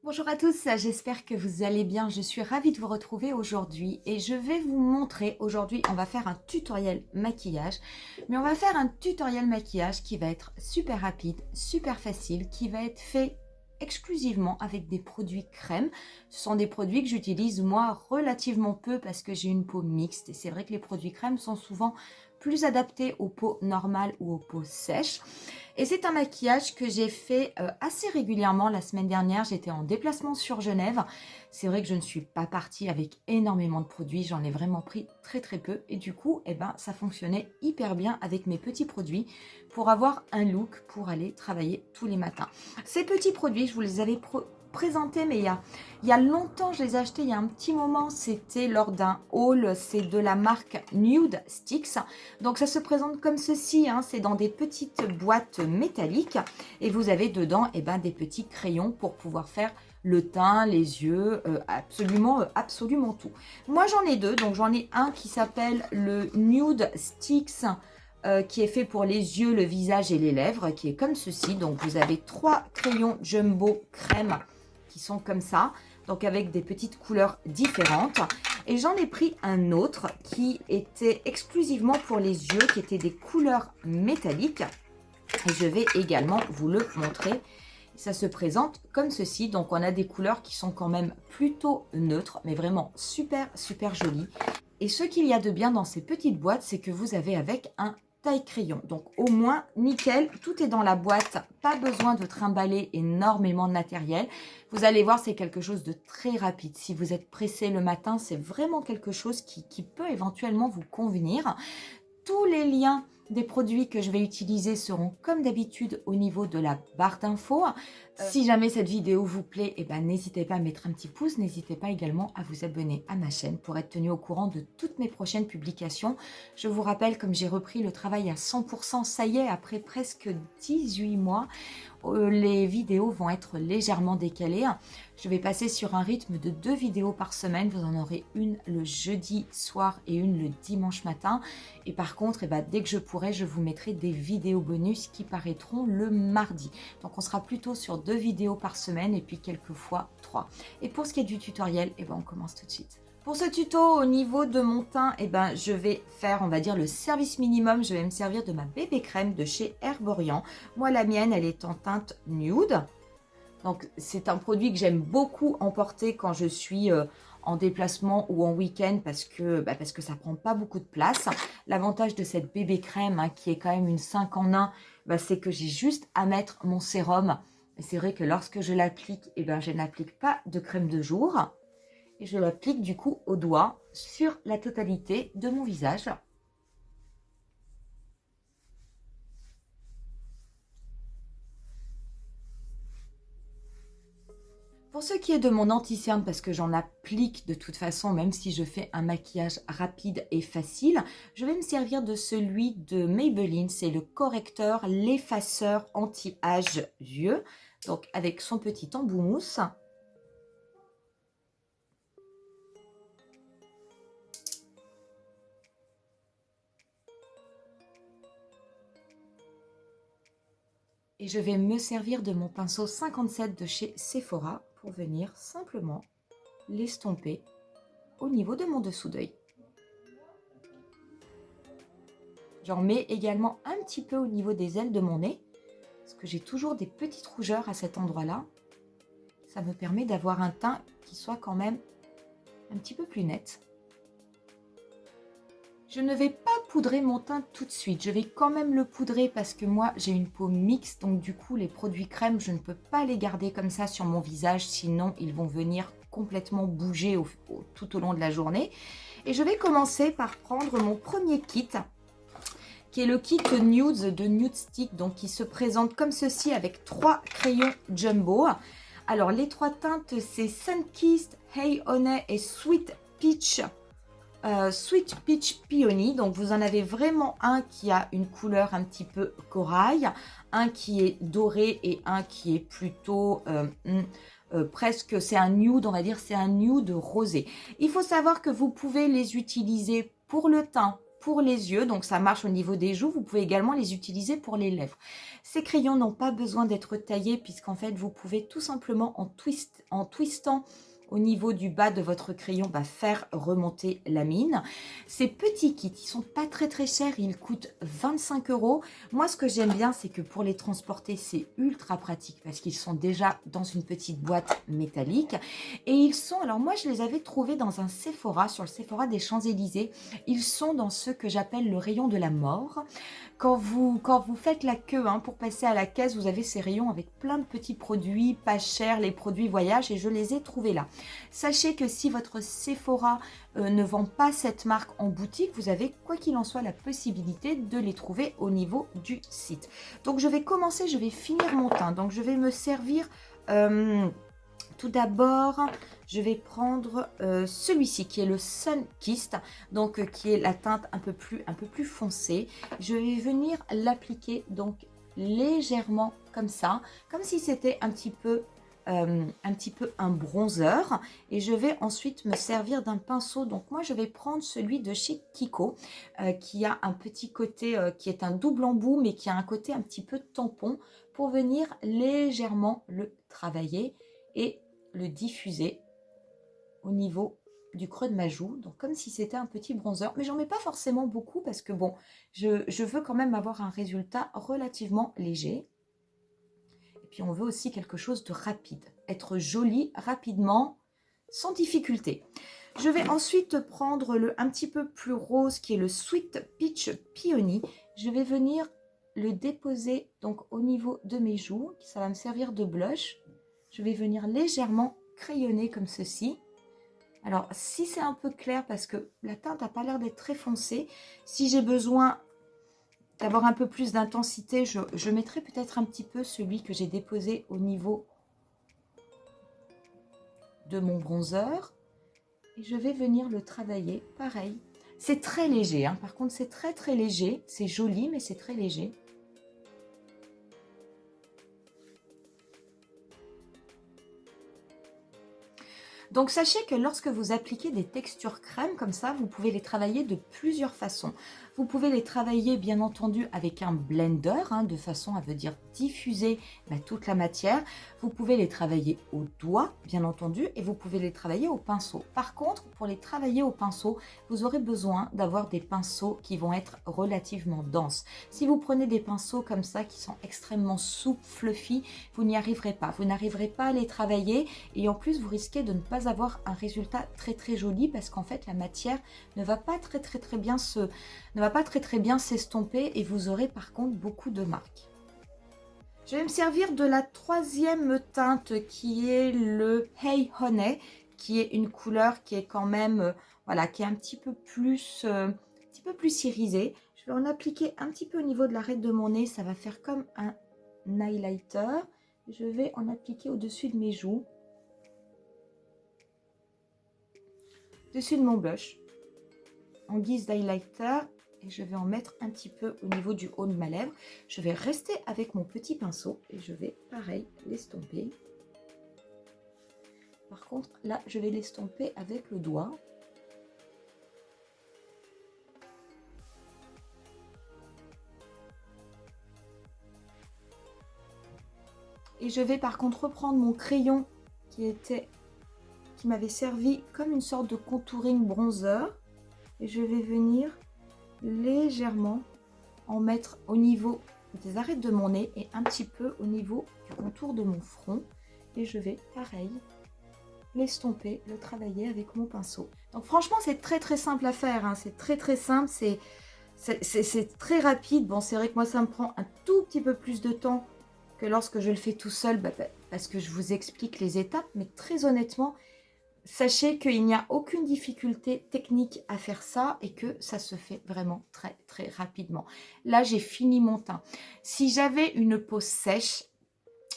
Bonjour à tous, j'espère que vous allez bien. Je suis ravie de vous retrouver aujourd'hui et je vais vous montrer, aujourd'hui on va faire un tutoriel maquillage, mais on va faire un tutoriel maquillage qui va être super rapide, super facile, qui va être fait exclusivement avec des produits crème. Ce sont des produits que j'utilise moi relativement peu parce que j'ai une peau mixte et c'est vrai que les produits crème sont souvent plus adaptés aux peaux normales ou aux peaux sèches. Et c'est un maquillage que j'ai fait assez régulièrement. La semaine dernière, j'étais en déplacement sur Genève. C'est vrai que je ne suis pas partie avec énormément de produits. J'en ai vraiment pris très très peu. Et du coup, eh ben, ça fonctionnait hyper bien avec mes petits produits pour avoir un look pour aller travailler tous les matins. Ces petits produits, je vous les avais présentés, mais il y a longtemps, je les ai achetés il y a un petit moment. C'était lors d'un haul. C'est de la marque Nude Sticks. Donc ça se présente comme ceci, hein, c'est dans des petites boîtes métalliques et vous avez dedans des petits crayons pour pouvoir faire le teint, les yeux, absolument tout. Moi j'en ai deux, donc j'en ai un qui s'appelle le Nude Sticks qui est fait pour les yeux, le visage et les lèvres, qui est comme ceci. Donc vous avez 3 crayons jumbo crème qui sont comme ça, donc avec des petites couleurs différentes. Et j'en ai pris un autre qui était exclusivement pour les yeux, qui était des couleurs métalliques. Et je vais également vous le montrer. Ça se présente comme ceci. Donc on a des couleurs qui sont quand même plutôt neutres, mais vraiment super jolies. Et ce qu'il y a de bien dans ces petites boîtes, c'est que vous avez avec un taille-crayon. Donc au moins, nickel, tout est dans la boîte. Pas besoin de trimballer énormément de matériel. Vous allez voir, c'est quelque chose de très rapide. Si vous êtes pressé le matin, c'est vraiment quelque chose qui peut éventuellement vous convenir. Tous les liens des produits que je vais utiliser seront comme d'habitude au niveau de la barre d'infos. Si jamais cette vidéo vous plaît, n'hésitez pas à mettre un petit pouce. N'hésitez pas également à vous abonner à ma chaîne pour être tenu au courant de toutes mes prochaines publications. Je vous rappelle, comme j'ai repris le travail à 100%, ça y est, après presque 18 mois, les vidéos vont être légèrement décalées. Je vais passer sur un rythme de 2 vidéos par semaine. Vous en aurez une le jeudi soir et une le dimanche matin. Et par contre, dès que je pourrai, je vous mettrai des vidéos bonus qui paraîtront le mardi. Donc on sera plutôt sur 2 vidéos par semaine et puis quelquefois 3. Et pour ce qui est du tutoriel, on commence tout de suite. Pour ce tuto, au niveau de mon teint, je vais faire, on va dire, le service minimum. Je vais me servir de ma bébé crème de chez Herborian. Moi, la mienne, elle est en teinte nude. Donc, c'est un produit que j'aime beaucoup emporter quand je suis en déplacement ou en week-end parce que ça prend pas beaucoup de place. L'avantage de cette bébé crème, hein, qui est quand même une 5 en 1, c'est que j'ai juste à mettre mon sérum. Et c'est vrai que lorsque je l'applique, je n'applique pas de crème de jour. Et je l'applique du coup au doigt sur la totalité de mon visage. Pour ce qui est de mon anti-cerne, parce que j'en applique de toute façon, même si je fais un maquillage rapide et facile, je vais me servir de celui de Maybelline. C'est le correcteur, l'effaceur anti-âge yeux. Donc avec son petit embout mousse. Et je vais me servir de mon pinceau 57 de chez Sephora pour venir simplement l'estomper au niveau de mon dessous d'œil. J'en mets également un petit peu au niveau des ailes de mon nez, parce que j'ai toujours des petites rougeurs à cet endroit-là. Ça me permet d'avoir un teint qui soit quand même un petit peu plus net. Je ne vais pas poudrer mon teint tout de suite. Je vais quand même le poudrer parce que moi, j'ai une peau mixte. Donc du coup, les produits crème, je ne peux pas les garder comme ça sur mon visage. Sinon, ils vont venir complètement bouger tout au long de la journée. Et je vais commencer par prendre mon premier kit, qui est le kit Nudes de Nude Stick. Donc qui se présente comme ceci avec 3 crayons jumbo. Alors les 3 teintes, c'est Sunkissed, Hey Honey et Sweet Peach. Sweet Peach Peony. Donc vous en avez vraiment un qui a une couleur un petit peu corail, un qui est doré et un qui est plutôt presque, c'est un nude, on va dire, c'est un nude rosé. Il faut savoir que vous pouvez les utiliser pour le teint, pour les yeux, donc ça marche au niveau des joues. Vous pouvez également les utiliser pour les lèvres. Ces crayons n'ont pas besoin d'être taillés puisqu'en fait, vous pouvez tout simplement en twistant au niveau du bas de votre crayon, faire remonter la mine. Ces petits kits, ils sont pas très chers, ils coûtent 25 €. Moi, ce que j'aime bien, c'est que pour les transporter, c'est ultra pratique parce qu'ils sont déjà dans une petite boîte métallique. Et ils sont, alors moi, je les avais trouvés dans un Sephora, sur le Sephora des Champs-Élysées. Ils sont dans ce que j'appelle le rayon de la mort. Quand vous faites la queue pour passer à la caisse, vous avez ces rayons avec plein de petits produits, pas chers, les produits voyage, et je les ai trouvés là. Sachez que si votre Sephora ne vend pas cette marque en boutique, vous avez quoi qu'il en soit la possibilité de les trouver au niveau du site. Donc je vais commencer, je vais finir mon teint. Donc je vais me servir tout d'abord, je vais prendre celui-ci qui est le Sun Kissed, donc qui est la teinte un peu plus foncée. Je vais venir l'appliquer donc légèrement comme ça, comme si c'était un petit peu un bronzer, et je vais ensuite me servir d'un pinceau. Donc moi je vais prendre celui de chez Kiko qui a un petit côté qui est un double embout mais qui a un côté un petit peu tampon, pour venir légèrement le travailler et le diffuser au niveau du creux de ma joue, donc comme si c'était un petit bronzer, mais j'en mets pas forcément beaucoup parce que bon, je veux quand même avoir un résultat relativement léger. Et puis on veut aussi quelque chose de rapide, être joli rapidement, sans difficulté. Je vais ensuite prendre le un petit peu plus rose qui est le Sweet Peach Peony. Je vais venir le déposer donc au niveau de mes joues, ça va me servir de blush. Je vais venir légèrement crayonner comme ceci. Alors, si c'est un peu clair, parce que la teinte n'a pas l'air d'être très foncée, si j'ai besoin d'avoir un peu plus d'intensité, je mettrai peut-être un petit peu celui que j'ai déposé au niveau de mon bronzer. Et je vais venir le travailler, pareil. C'est très léger, par contre c'est très léger. C'est joli, mais c'est très léger. Donc sachez que lorsque vous appliquez des textures crème comme ça, vous pouvez les travailler de plusieurs façons. Vous pouvez les travailler bien entendu avec un blender, de façon à dire diffuser toute la matière. Vous pouvez les travailler au doigt, bien entendu, et vous pouvez les travailler au pinceau. Par contre, pour les travailler au pinceau, vous aurez besoin d'avoir des pinceaux qui vont être relativement denses. Si vous prenez des pinceaux comme ça qui sont extrêmement souples, fluffy, vous n'y arriverez pas. Vous n'arriverez pas à les travailler, et en plus vous risquez de ne pas avoir un résultat très joli parce qu'en fait la matière ne va pas très bien s'estomper, et vous aurez par contre beaucoup de marques. Je vais me servir de la troisième teinte qui est le Hey Honey, qui est une couleur qui est quand même qui est un petit peu plus irisée. Je vais en appliquer un petit peu au niveau de l'arête de mon nez, ça va faire comme un highlighter. Je vais en appliquer au-dessus de mes joues, dessus de mon blush, en guise d'highlighter, et je vais en mettre un petit peu au niveau du haut de ma lèvre. Je vais rester avec mon petit pinceau et je vais, pareil, l'estomper. Par contre, là, je vais l'estomper avec le doigt. Et je vais par contre reprendre mon crayon qui m'avait servi comme une sorte de contouring bronzer, et je vais venir légèrement en mettre au niveau des arêtes de mon nez et un petit peu au niveau du contour de mon front, et je vais pareil l'estomper, le travailler avec mon pinceau. Donc franchement c'est très simple à faire, c'est très simple, c'est très rapide. Bon, c'est vrai que moi ça me prend un tout petit peu plus de temps que lorsque je le fais tout seul, parce que je vous explique les étapes, mais très honnêtement, sachez qu'il n'y a aucune difficulté technique à faire ça et que ça se fait vraiment très rapidement. Là, j'ai fini mon teint. Si j'avais une peau sèche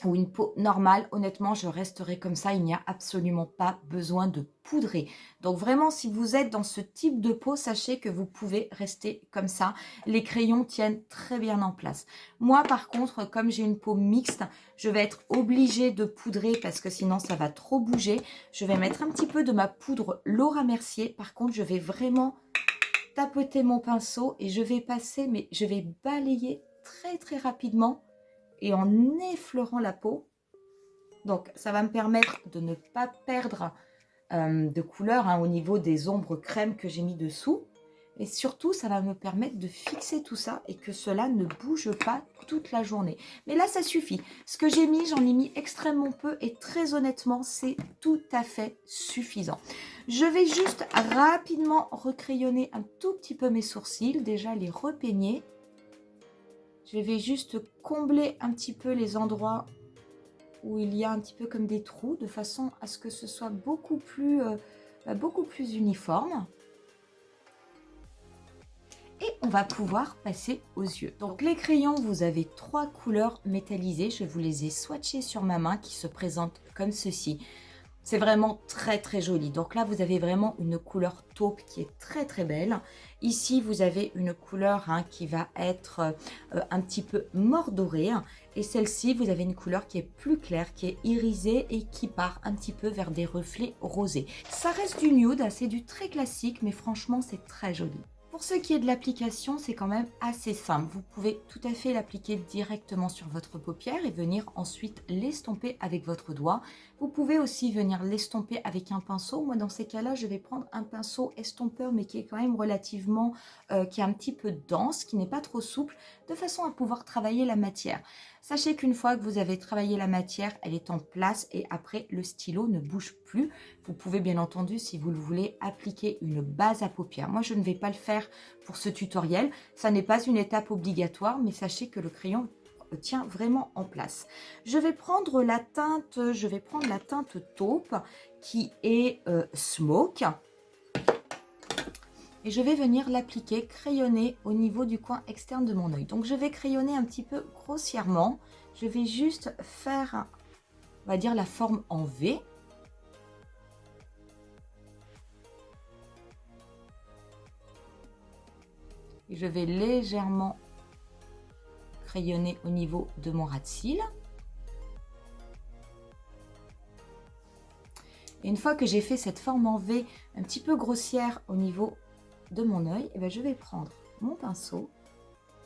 ou une peau normale, honnêtement, je resterai comme ça. Il n'y a absolument pas besoin de poudrer. Donc vraiment, si vous êtes dans ce type de peau, sachez que vous pouvez rester comme ça. Les crayons tiennent très bien en place. Moi, par contre, comme j'ai une peau mixte, je vais être obligée de poudrer parce que sinon, ça va trop bouger. Je vais mettre un petit peu de ma poudre Laura Mercier. Par contre, je vais vraiment tapoter mon pinceau et je vais passer, mais je vais balayer très rapidement et en effleurant la peau. Donc, ça va me permettre de ne pas perdre de couleur au niveau des ombres crème que j'ai mis dessous. Et surtout, ça va me permettre de fixer tout ça et que cela ne bouge pas toute la journée. Mais là, ça suffit. Ce que j'ai mis, j'en ai mis extrêmement peu et très honnêtement, c'est tout à fait suffisant. Je vais juste rapidement recrayonner un tout petit peu mes sourcils, déjà les repeigner. Je vais juste combler un petit peu les endroits où il y a un petit peu comme des trous, de façon à ce que ce soit beaucoup plus uniforme. Et on va pouvoir passer aux yeux. Donc les crayons, vous avez 3 couleurs métallisées. Je vous les ai swatchées sur ma main qui se présentent comme ceci. C'est vraiment très joli. Donc là, vous avez vraiment une couleur taupe qui est très belle. Ici, vous avez une couleur qui va être un petit peu mordorée. Et celle-ci, vous avez une couleur qui est plus claire, qui est irisée et qui part un petit peu vers des reflets rosés. Ça reste du nude, c'est du très classique, mais franchement, c'est très joli. Pour ce qui est de l'application, c'est quand même assez simple. Vous pouvez tout à fait l'appliquer directement sur votre paupière et venir ensuite l'estomper avec votre doigt. Vous pouvez aussi venir l'estomper avec un pinceau. Moi, dans ces cas-là, je vais prendre un pinceau estompeur, mais qui est quand même relativement, qui est un petit peu dense, qui n'est pas trop souple, de façon à pouvoir travailler la matière. Sachez qu'une fois que vous avez travaillé la matière, elle est en place et après, le stylo ne bouge plus. Vous pouvez bien entendu, si vous le voulez, appliquer une base à paupières. Moi, je ne vais pas le faire pour ce tutoriel. Ça n'est pas une étape obligatoire, mais sachez que le crayon tient vraiment en place. Je vais prendre la teinte taupe qui est Smoke. Et je vais venir l'appliquer, crayonner au niveau du coin externe de mon œil. Donc je vais crayonner un petit peu grossièrement. Je vais juste faire, on va dire, la forme en V. Et je vais légèrement crayonner au niveau de mon ras de cils. Et une fois que j'ai fait cette forme en V un petit peu grossière au niveau de mon œil, et bien je vais prendre mon pinceau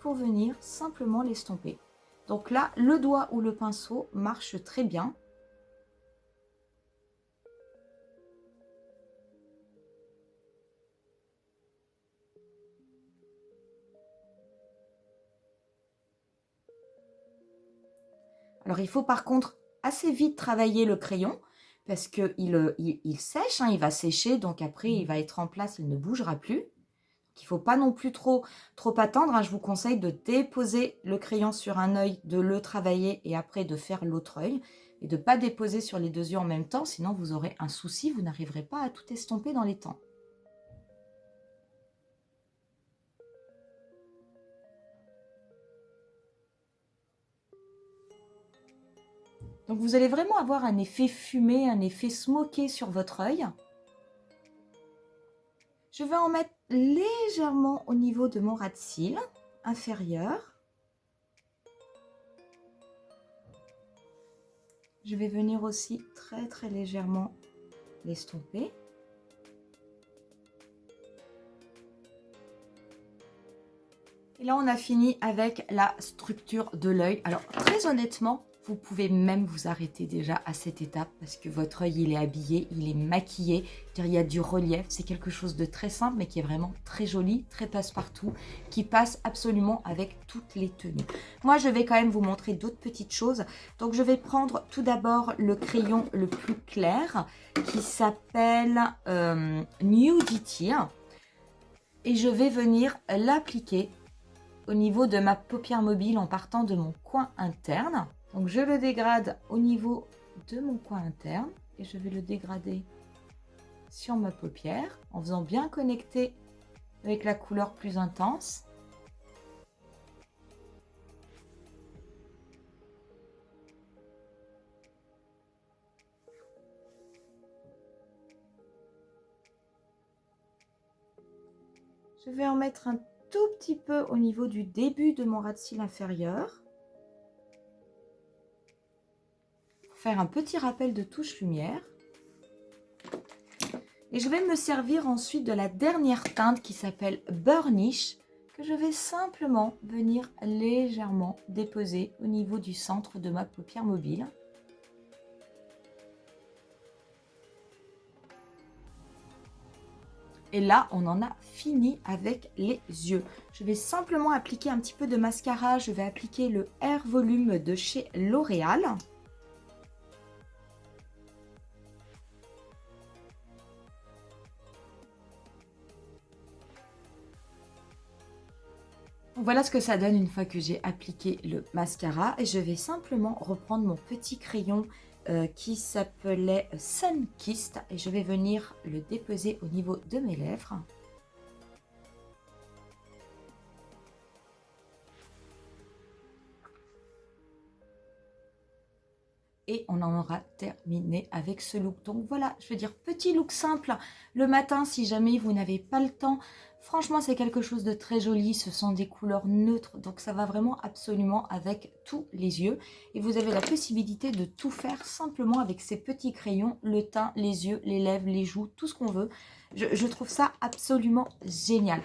pour venir simplement l'estomper. Donc là, le doigt ou le pinceau marche très bien. Alors il faut par contre assez vite travailler le crayon parce qu'il il sèche, il va sécher, donc après il va être en place, il ne bougera plus. Il ne faut pas non plus trop attendre. Je vous conseille de déposer le crayon sur un œil, de le travailler et après de faire l'autre œil. Et de ne pas déposer sur les 2 yeux en même temps, sinon vous aurez un souci, vous n'arriverez pas à tout estomper dans les temps. Donc vous allez vraiment avoir un effet fumé, un effet smoké sur votre œil. Je vais en mettre légèrement au niveau de mon ras de cils inférieur. Je vais venir aussi très légèrement l'estomper. Et là, on a fini avec la structure de l'œil. Alors, très honnêtement, vous pouvez même vous arrêter déjà à cette étape parce que votre œil, il est habillé, il est maquillé. Il y a du relief. C'est quelque chose de très simple, mais qui est vraiment très joli, très passe-partout, qui passe absolument avec toutes les tenues. Moi, je vais quand même vous montrer d'autres petites choses. Donc, je vais prendre tout d'abord le crayon le plus clair qui s'appelle Nudity. Et je vais venir l'appliquer au niveau de ma paupière mobile en partant de mon coin interne. Donc je le dégrade au niveau de mon coin interne et je vais le dégrader sur ma paupière en faisant bien connecter avec la couleur plus intense. Je vais en mettre un tout petit peu au niveau du début de mon ras de cils inférieur. Pour faire un petit rappel de touche lumière. Et je vais me servir ensuite de la dernière teinte qui s'appelle Burnish, que je vais simplement venir légèrement déposer au niveau du centre de ma paupière mobile. Et là, on en a fini avec les yeux. Je vais simplement appliquer un petit peu de mascara. Je vais appliquer le Air Volume de chez L'Oréal. Voilà ce que ça donne une fois que j'ai appliqué le mascara. Et je vais simplement reprendre mon petit crayon qui s'appelait Sunkissed. Et je vais venir le déposer au niveau de mes lèvres. Et on en aura terminé avec ce look. Donc voilà, je veux dire, petit look simple le matin si jamais vous n'avez pas le temps. Franchement, c'est quelque chose de très joli. Ce sont des couleurs neutres, donc ça va vraiment absolument avec tous les yeux. Et vous avez la possibilité de tout faire simplement avec ces petits crayons, le teint, les yeux, les lèvres, les joues, tout ce qu'on veut. Je trouve ça absolument génial.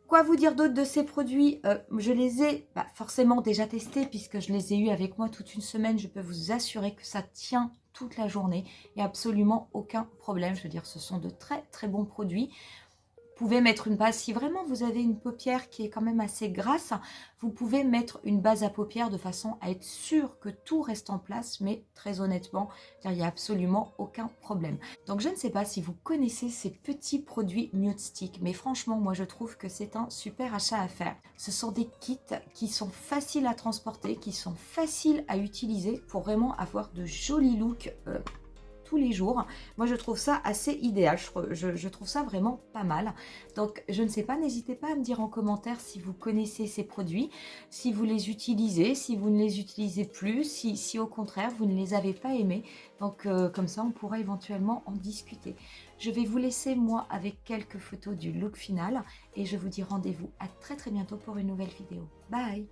Quoi vous dire d'autre de ces produits? Je les ai forcément déjà testés puisque je les ai eus avec moi toute une semaine. Je peux vous assurer que ça tient toute la journée. Il n'y a absolument aucun problème. Je veux dire, ce sont de très très bons produits. Vous pouvez mettre une base, si vraiment vous avez une paupière qui est quand même assez grasse, vous pouvez mettre une base à paupières de façon à être sûr que tout reste en place, mais très honnêtement, il n'y a absolument aucun problème. Donc je ne sais pas si vous connaissez ces petits produits Nude Stick, mais franchement, moi je trouve que c'est un super achat à faire. Ce sont des kits qui sont faciles à transporter, qui sont faciles à utiliser pour vraiment avoir de jolis looks tous les jours. Moi, je trouve ça assez idéal. Je trouve ça vraiment pas mal. Donc, je ne sais pas, n'hésitez pas à me dire en commentaire si vous connaissez ces produits, si vous les utilisez, si vous ne les utilisez plus, si au contraire, vous ne les avez pas aimés. Donc, comme ça, on pourra éventuellement en discuter. Je vais vous laisser, moi, avec quelques photos du look final et je vous dis rendez-vous à très très bientôt pour une nouvelle vidéo. Bye!